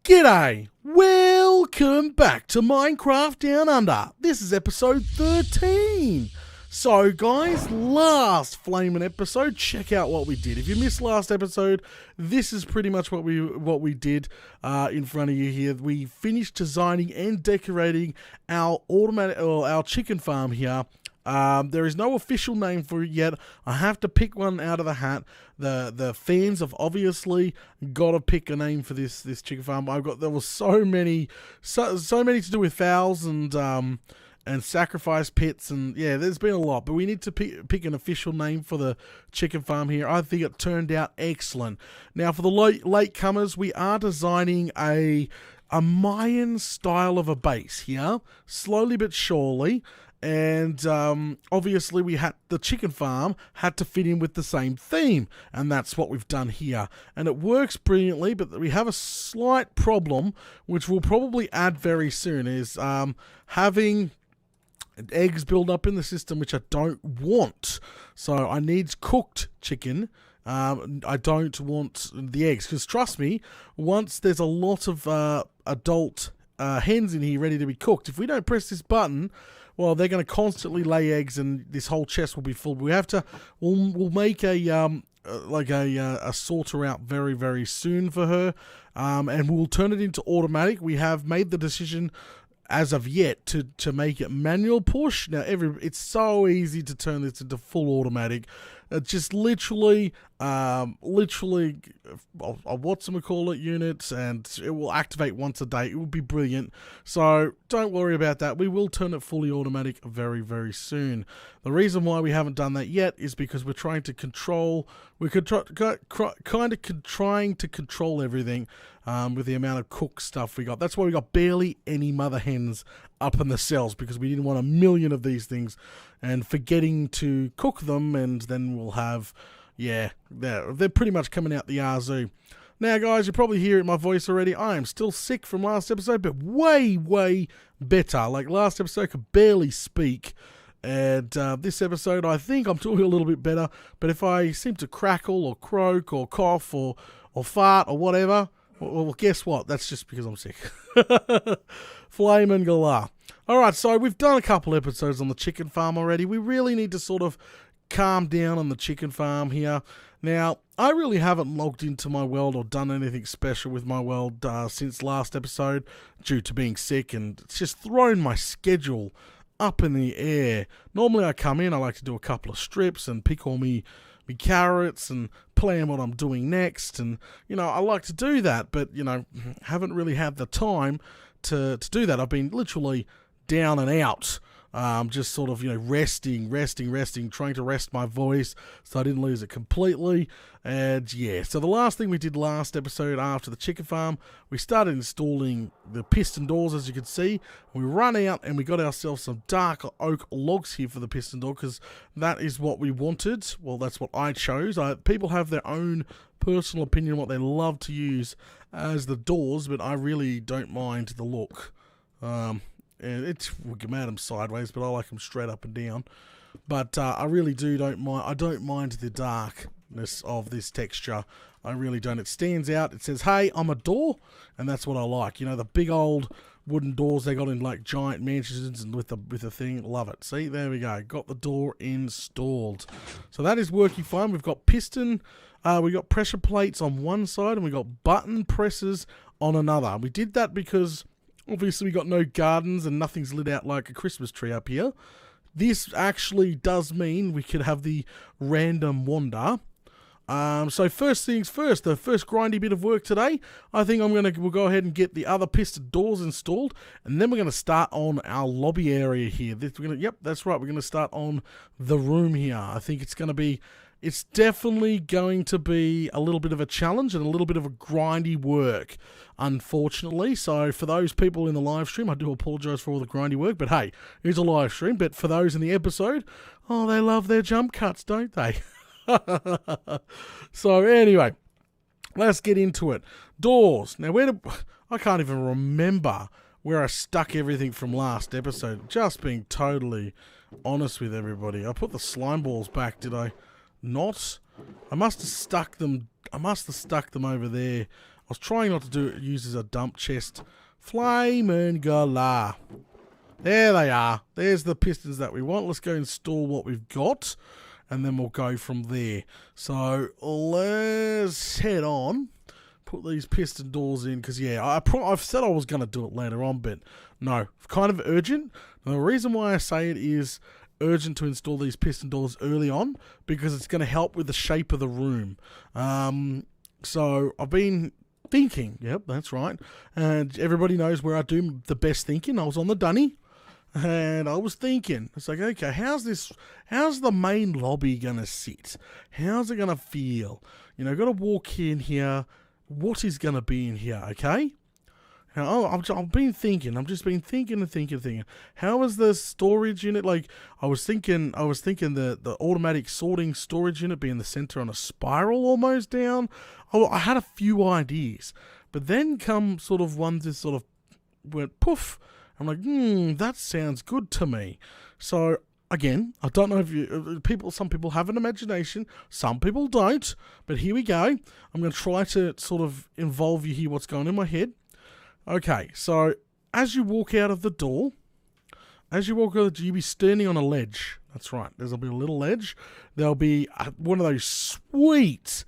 G'day! Welcome back to Minecraft Down Under. This is episode 13. So guys, last flaming episode, check out what we did. If you missed last episode, this is pretty much what we did in front of you here. We finished designing and decorating our our chicken farm here. There is no official name for it yet. I have to pick one out of the hat. The fans have obviously got to pick a name for this chicken farm. There was so many to do with fowls and sacrifice pits, and yeah, there's been a lot, but we need to pick an official name for the chicken farm here. I think it turned out excellent. Now for the late comers, we are designing a Mayan style of a base here, slowly but surely. And obviously the chicken farm had to fit in with the same theme, and that's what we've done here. And it works brilliantly, but we have a slight problem, which we'll probably add very soon, is having eggs build up in the system, which I don't want. So I need cooked chicken. I don't want the eggs, because trust me, once there's a lot of adult hens in here ready to be cooked, if we don't press this button, well, they're going to constantly lay eggs, and this whole chest will be full. We'll make a sorter out very, very soon for her, and we'll turn it into automatic. We have made the decision as of yet to make it manual push. Now it's so easy to turn this into full automatic. Just literally a whatchamacallit unit, and it will activate once a day. It will be brilliant. So don't worry about that. We will turn it fully automatic very, very soon. The reason why we haven't done that yet is because we're trying to control. Trying to control everything with the amount of cooked stuff we got. That's why we got barely any mother hens up in the cells, because we didn't want a million of these things and forgetting to cook them, and then we'll have, yeah, they're pretty much coming out the Yazoo. Now guys, you probably hear it in my voice already. I am still sick from last episode, but way, way better. Like last episode, I could barely speak. And this episode, I think I'm talking a little bit better. But if I seem to crackle or croak or cough or fart or whatever, well, guess what? That's just because I'm sick. Flame and galah. Alright, so we've done a couple episodes on the chicken farm already. We really need to sort of calm down on the chicken farm here. Now, I really haven't logged into my world or done anything special with my world since last episode due to being sick, and it's just thrown my schedule up in the air. Normally I come in, I like to do a couple of strips and pick all me carrots and plan what I'm doing next, and I like to do that, but haven't really had the time to do that. I've been literally down and out, just sort of resting, trying to rest my voice so I didn't lose it completely. And yeah, so the last thing we did last episode after the chicken farm, we started installing the piston doors, as you can see. We run out and we got ourselves some dark oak logs here for the piston door, because that is what we wanted. Well, that's what I chose. People have their own personal opinion what they love to use as the doors, but I really don't mind the look. And we can mount them sideways, but I like them straight up and down. But I really don't mind. I don't mind the darkness of this texture. I really don't. It stands out. It says, "Hey, I'm a door," and that's what I like. The big old wooden doors they got in like giant mansions and with the thing. Love it. See, there we go. Got the door installed. So that is working fine. We've got piston. We got pressure plates on one side, and we got button presses on another. We did that because obviously we got no gardens and nothing's lit out like a Christmas tree up here. This actually does mean we could have the random wander. So first things first, the first grindy bit of work today, I think we'll go ahead and get the other piston doors installed, and then we're going to start on our lobby area here. Yep, that's right, we're going to start on the room here. I think it's definitely going to be a little bit of a challenge and a little bit of a grindy work, unfortunately. So for those people in the live stream, I do apologise for all the grindy work, but hey, it's a live stream. But for those in the episode, they love their jump cuts, don't they? So anyway, let's get into it. Doors. Now, I can't even remember where I stuck everything from last episode. Just being totally honest with everybody. I put the slime balls back, did I not? I must have stuck them over there was trying not to do it, use as a dump chest. Flame and galah. There they are. There's the pistons that we want. Let's go install what we've got, and then we'll go from there. So let's head on. Put these piston doors in, because yeah, I've said I was going to do it later on, but no, kind of urgent. And the reason why I say it is urgent to install these piston doors early on, because it's going to help with the shape of the room. So I've been thinking, yep, that's right, and everybody knows where I do the best thinking. I was on the dunny, and I was thinking, it's like, okay, how's the main lobby going to sit? How's it going to feel? You know, got to walk in here. What is going to be in here, okay? Now, I've been thinking. I've just been thinking. How is the storage unit? Like, I was thinking the automatic sorting storage unit be in the center on a spiral almost down. I had a few ideas, but then come sort of one that sort of went poof. I'm like, that sounds good to me. So again, I don't know if some people have an imagination, some people don't, but here we go. I'm going to try to sort of involve you here, what's going on in my head. Okay, so as you walk out of the door, you'll be standing on a ledge. That's right, there'll be a little ledge. There'll be one of those sweet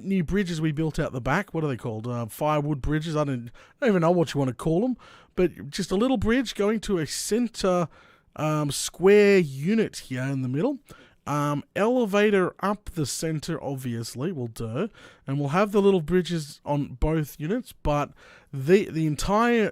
new bridges we built out the back. What are they called? Firewood bridges. I don't even know what you want to call them, but just a little bridge going to a center square unit here in the middle. Elevator up the center, obviously, will do, and we'll have the little bridges on both units. But this entire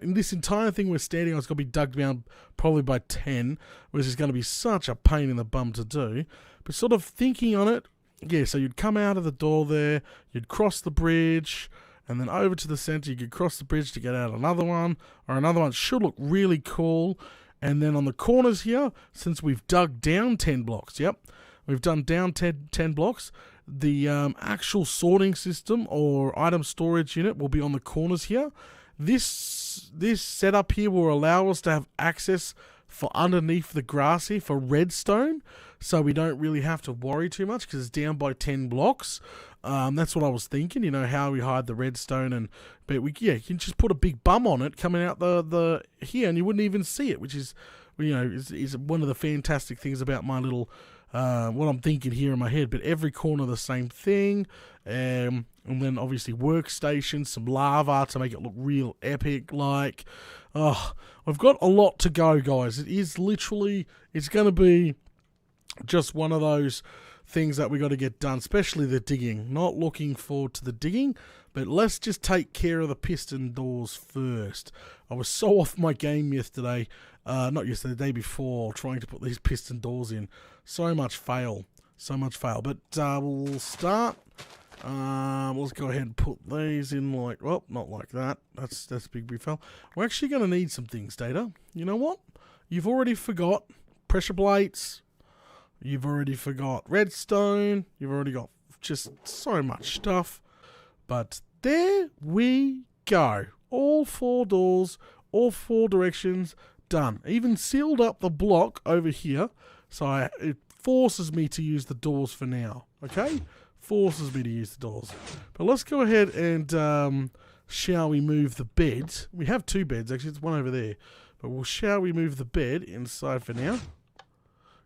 thing we're standing on is going to be dug down probably by 10, which is going to be such a pain in the bum to do. But sort of thinking on it, yeah. So you'd come out of the door there, you'd cross the bridge, and then over to the center. You could cross the bridge to get out another one, or another one. Should look really cool. And then on the corners here, since we've dug down 10 blocks, yep, we've done down 10 blocks, the actual sorting system or item storage unit will be on the corners here. This setup here will allow us to have access for underneath the grass here for redstone, so we don't really have to worry too much because it's down by 10 blocks. That's what I was thinking, you know, how we hide the redstone, but you can just put a big bum on it coming out the here, and you wouldn't even see it, which is, you know, is one of the fantastic things about my little what I'm thinking here in my head. But every corner the same thing, and then obviously workstations, some lava to make it look real epic. Like, I've got a lot to go, guys. It's going to be just one of those things that we got to get done, especially the digging. Not looking forward to the digging, but let's just take care of the piston doors first. I was so off my game yesterday, not yesterday, the day before, trying to put these piston doors in. So much fail. But we'll start. Let's go ahead and put these in like, well, not like that. That's a big fail. We're actually going to need some things, Data. You know what? You've already forgot pressure plates. You've already forgot redstone. You've already got just so much stuff. But there we go. All 4 doors, all 4 directions, done. Even sealed up the block over here. So it forces me to use the doors for now. Okay? Forces me to use the doors. But let's go ahead and, shall we move the bed? We have 2 beds, actually. It's one over there. But shall we move the bed inside for now?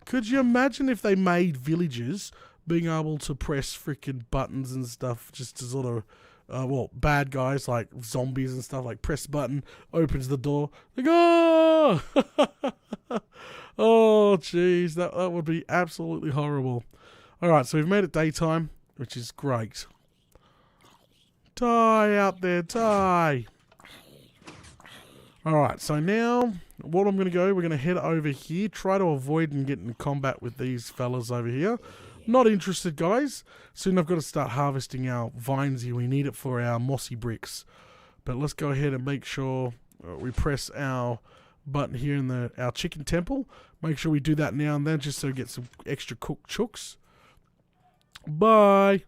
Could you imagine if they made villagers being able to press freaking buttons and stuff just to sort of, bad guys like zombies and stuff, like press button, opens the door, like, oh! Oh, jeez, that would be absolutely horrible. Alright, so we've made it daytime, which is great. Die out there, die! Alright, so now, what I'm going to go, we're going to head over here, try to avoid and get in combat with these fellas over here. Not interested, guys. Soon I've got to start harvesting our vines here. We need it for our mossy bricks. But let's go ahead and make sure we press our button here in our chicken temple. Make sure we do that now and then just so we get some extra cooked chooks. Bye!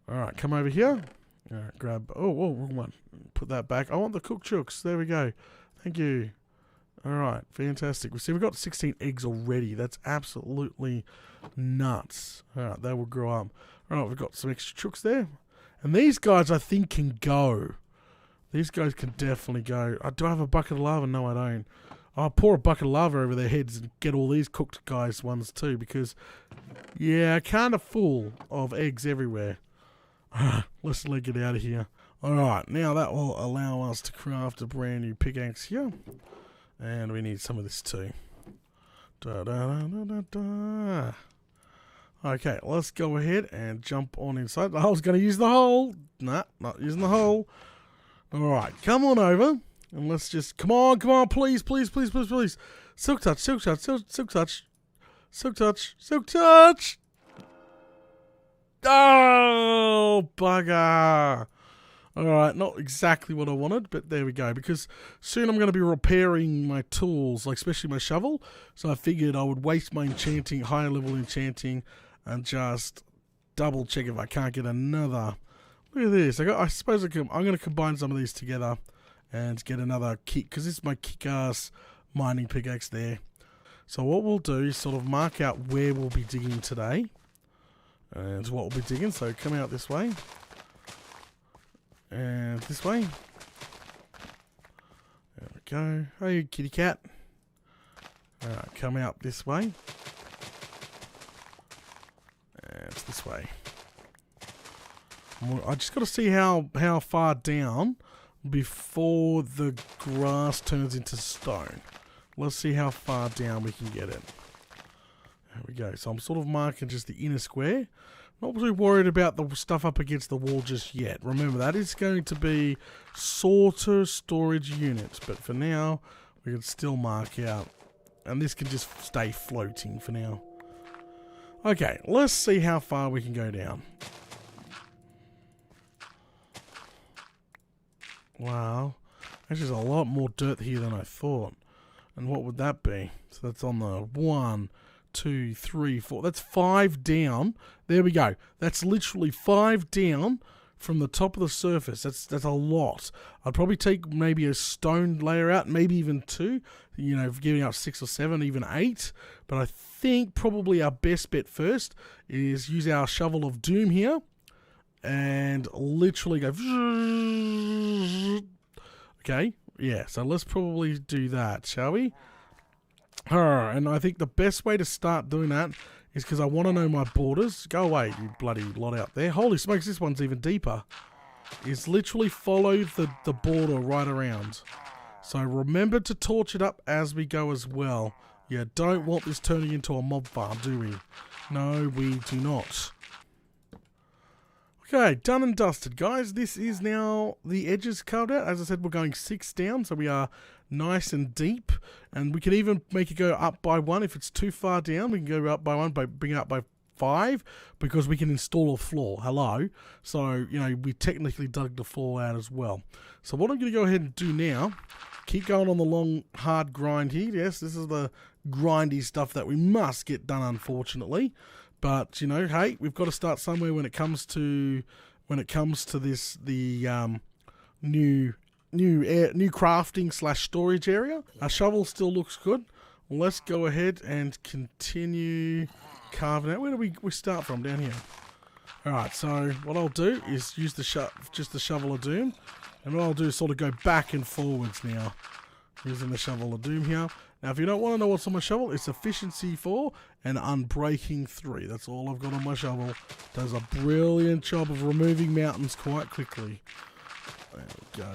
Alright, come over here. Alright, grab... Oh, wrong one. Put that back. I want the cooked chooks. There we go. Thank you. Alright, fantastic. We see we've got 16 eggs already. That's absolutely nuts. Alright, they will grow up. Alright, we've got some extra chooks there. And these guys, I think, can go. These guys can definitely go. Do I have a bucket of lava? No, I don't. I'll pour a bucket of lava over their heads and get all these cooked guys ones too, because, yeah, kind of full of eggs everywhere. Let's leg it out of here. Alright, now that will allow us to craft a brand new pickaxe here. And we need some of this too. Okay, let's go ahead and jump on inside. I was going to use the hole. Nah, not using the hole. Alright, come on over. And let's just, come on, please. Silk touch. Oh, bugger. Alright, not exactly what I wanted, but there we go. Because soon I'm going to be repairing my tools, like especially my shovel. So I figured I would waste my enchanting, higher level enchanting, and just double check if I can't get another. Look at this. I suppose I'm going to combine some of these together and get another kick, because this is my kick-ass mining pickaxe there. So what we'll do is sort of mark out where we'll be digging today. And what we'll be digging. So come out this way. And this way. There we go. Hey, kitty cat. Alright, come out this way. And it's this way. I just got to see how far down before the grass turns into stone. Let's see how far down we can get it. There we go. So I'm sort of marking just the inner square. Not really worried about the stuff up against the wall just yet. Remember, that is going to be sorter storage units. But for now, we can still mark out. And this can just stay floating for now. Okay, let's see how far we can go down. Wow, there's just a lot more dirt here than I thought. And what would that be? So that's on the 1, 2, 3, 4. That's 5 down. There we go. That's literally 5 down from the top of the surface. That's a lot. I'd probably take maybe a stone layer out, maybe even 2. You know, giving out 6 or 7, even 8. But I think probably our best bet first is use our shovel of doom here. And literally go. Okay, yeah, so let's probably do that, shall we? And I think the best way to start doing that is because I want to know my borders. Go away, you bloody lot out there. Holy smokes, this one's even deeper. Is literally follow the border right around. So remember to torch it up as we go as well. Yeah, don't want this turning into a mob farm, do we? No, we do not. Okay, done and dusted, guys. This is now the edges carved out. As I said, we're going 6 down, so we are nice and deep. And we can even make it go up by 1. If it's too far down, we can go up by 1, bring it up by 5, because we can install a floor. Hello. So, you know, we technically dug the floor out as well. So what I'm going to go ahead and do now, keep going on the long, hard grind here. Yes, this is the grindy stuff that we must get done, unfortunately. But, you know, hey, we've got to start somewhere when it comes to this, the new crafting / storage area. Our shovel still looks good. Let's go ahead and continue carving out. Where do we start from? Down here. Alright, so what I'll do is use just the shovel of doom. And what I'll do is sort of go back and forwards now. Using the shovel of doom here. Now, if you don't want to know what's on my shovel, it's efficiency 4 and unbreaking 3. That's all I've got on my shovel. Does a brilliant job of removing mountains quite quickly. There we go.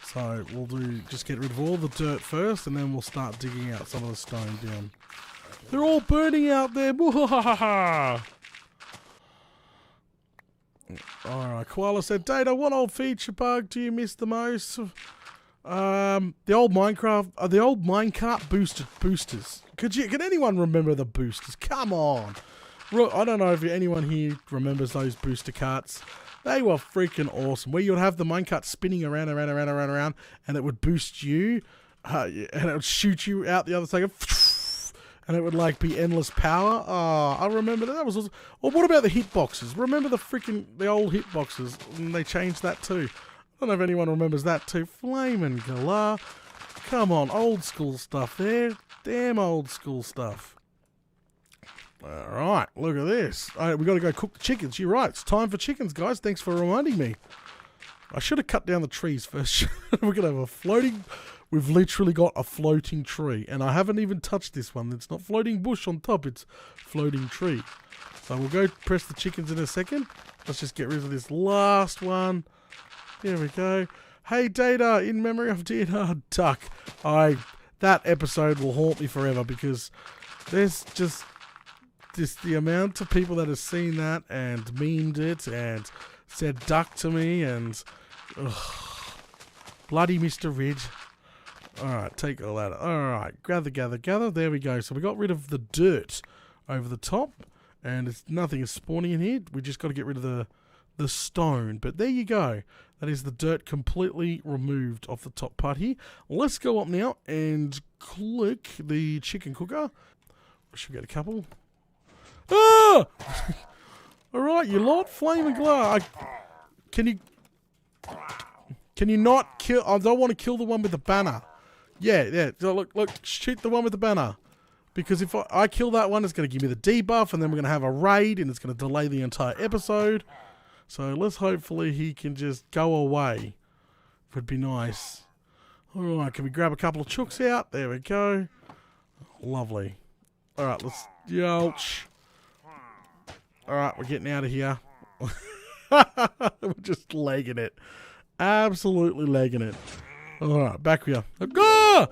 So we'll just get rid of all the dirt first, and then we'll start digging out some of the stone down. They're all burning out there. Alright, Koala said, Data, what old feature bug do you miss the most? The old minecart boosters. Can anyone remember the boosters? Come on. I don't know if anyone here remembers those booster carts. They were freaking awesome. Where you'd have the minecart spinning around, and it would boost you, and it would shoot you out the other side, and it would like be endless power. Oh, I remember that. Was awesome. Or what about the hitboxes? Remember the old hitboxes? And they changed that too. I don't know if anyone remembers that too. Flamin' Galah. Come on, old school stuff there. Damn old school stuff. Alright, look at this. We got to go cook the chickens. You're right. It's time for chickens, guys. Thanks for reminding me. I should have cut down the trees first. We're going to have a floating... We've literally got a floating tree. And I haven't even touched this one. It's not floating bush on top. It's floating tree. So we'll go press the chickens in a second. Let's just get rid of this last one. There we go. Hey, Data, in memory of Data Duck. That episode will haunt me forever because there's just the amount of people that have seen that and memed it and said duck to me and bloody Mr. Ridge. Alright, take all that. Alright, gather. There we go. So we got rid of the dirt over the top and nothing is spawning in here. We just got to get rid of the stone. But there you go. That is the dirt completely removed off the top part here. Let's go up now and click the chicken cooker. We should get a couple. Ah! Alright, you lot. Flame and glow. Can you not kill... I don't want to kill the one with the banner. Yeah. So look, shoot the one with the banner. Because if I kill that one, it's going to give me the debuff, and then we're going to have a raid, and it's going to delay the entire episode. So let's hopefully he can just go away. It would be nice. Alright, can we grab a couple of chooks out? There we go. Lovely. Alright, let's... Yelch. Alright, we're getting out of here. We're just legging it. Absolutely legging it. Alright, back here. Go!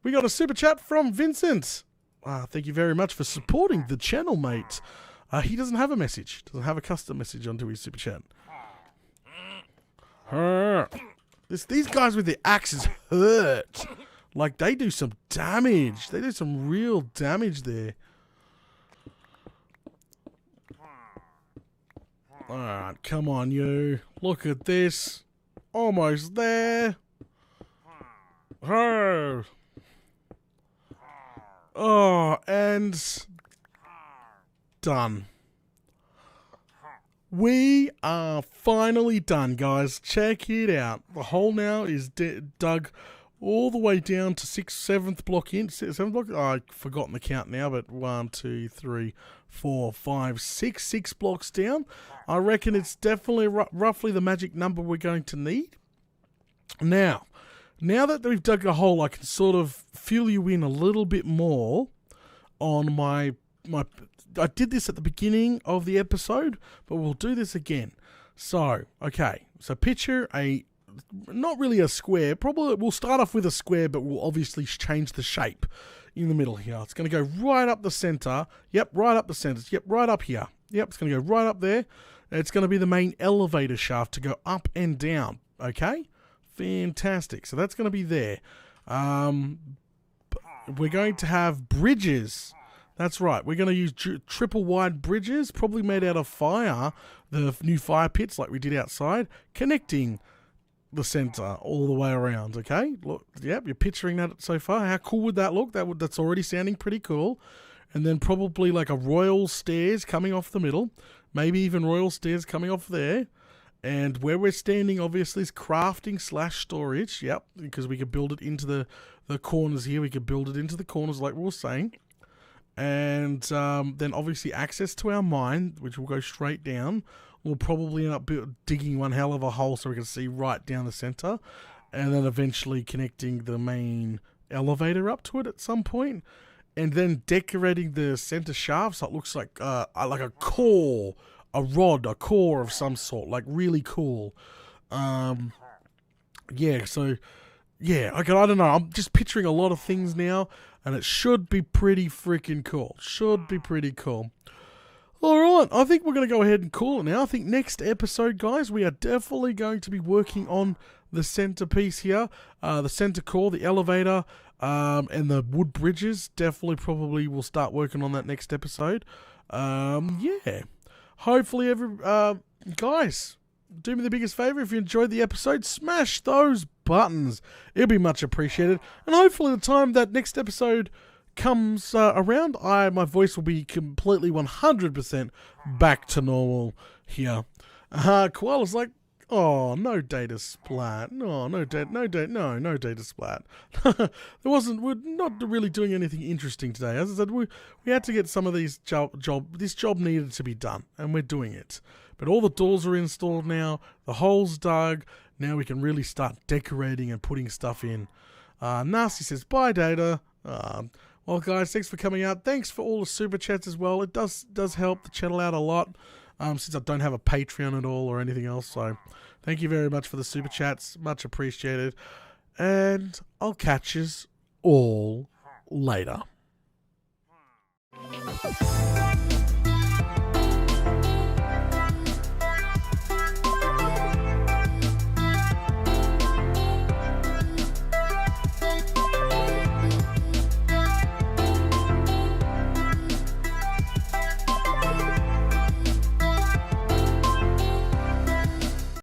We got a super chat from Vincent. Thank you very much for supporting the channel, mate. He doesn't have a message. Doesn't have a custom message onto his super chat. These guys with the axes hurt. Like, they do some damage. They do some real damage there. Alright, come on, you. Look at this. Almost there. Oh, and done. We are finally done, guys. Check it out. The hole now is dug all the way down to 7th block in. 7th block? I've forgotten the count now, but 1, 2, 3, 4, 5, 6. 6 blocks down. I reckon it's definitely roughly the magic number we're going to need. Now that we've dug a hole, I can sort of fill you in a little bit more on my... I did this at the beginning of the episode, but we'll do this again. So, okay. So picture not really a square. Probably we'll start off with a square, but we'll obviously change the shape in the middle here. It's going to go right up the center. Yep, right up the center. Yep, right up here. Yep, it's going to go right up there. It's going to be the main elevator shaft to go up and down. Okay? Fantastic. So that's going to be there. We're going to have bridges. That's right. We're going to use triple wide bridges, probably made out of fire, the new fire pits like we did outside, connecting the center all the way around. Okay? Look, yep, you're picturing that so far. How cool would that look? That's already sounding pretty cool. And then probably like a royal stairs coming off the middle, maybe even royal stairs coming off there. And where we're standing, obviously, is crafting / storage. Yep, because we could build it into the corners here. We could build it into the corners like we were saying. And then, obviously, access to our mine, which will go straight down. We'll probably end up digging one hell of a hole so we can see right down the center. And then eventually connecting the main elevator up to it at some point. And then decorating the center shaft so it looks like a core. A rod, a core of some sort, like really cool. Yeah, so, yeah, okay, I don't know. I'm just picturing a lot of things now, and it should be pretty freaking cool. Should be pretty cool. Alright, I think we're going to go ahead and call it now. I think next episode, guys, we are definitely going to be working on the centerpiece here. The center core, the elevator, and the wood bridges. Definitely probably we'll start working on that next episode. Yeah. Hopefully, guys, do me the biggest favor. If you enjoyed the episode, smash those buttons. It'll be much appreciated. And hopefully the time that next episode comes around, my voice will be completely 100% back to normal here. Koala's like, Oh, no data splat. No, no data splat. We're not really doing anything interesting today. As I said, we had to get some of these this job needed to be done, and we're doing it. But all the doors are installed now, the holes dug. Now we can really start decorating and putting stuff in. Nasty says, bye, Data. Well, guys, thanks for coming out. Thanks for all the super chats as well. It does help the channel out a lot, since I don't have a Patreon at all or anything else. So thank you very much for the super chats. Much appreciated. And I'll catch yous all later.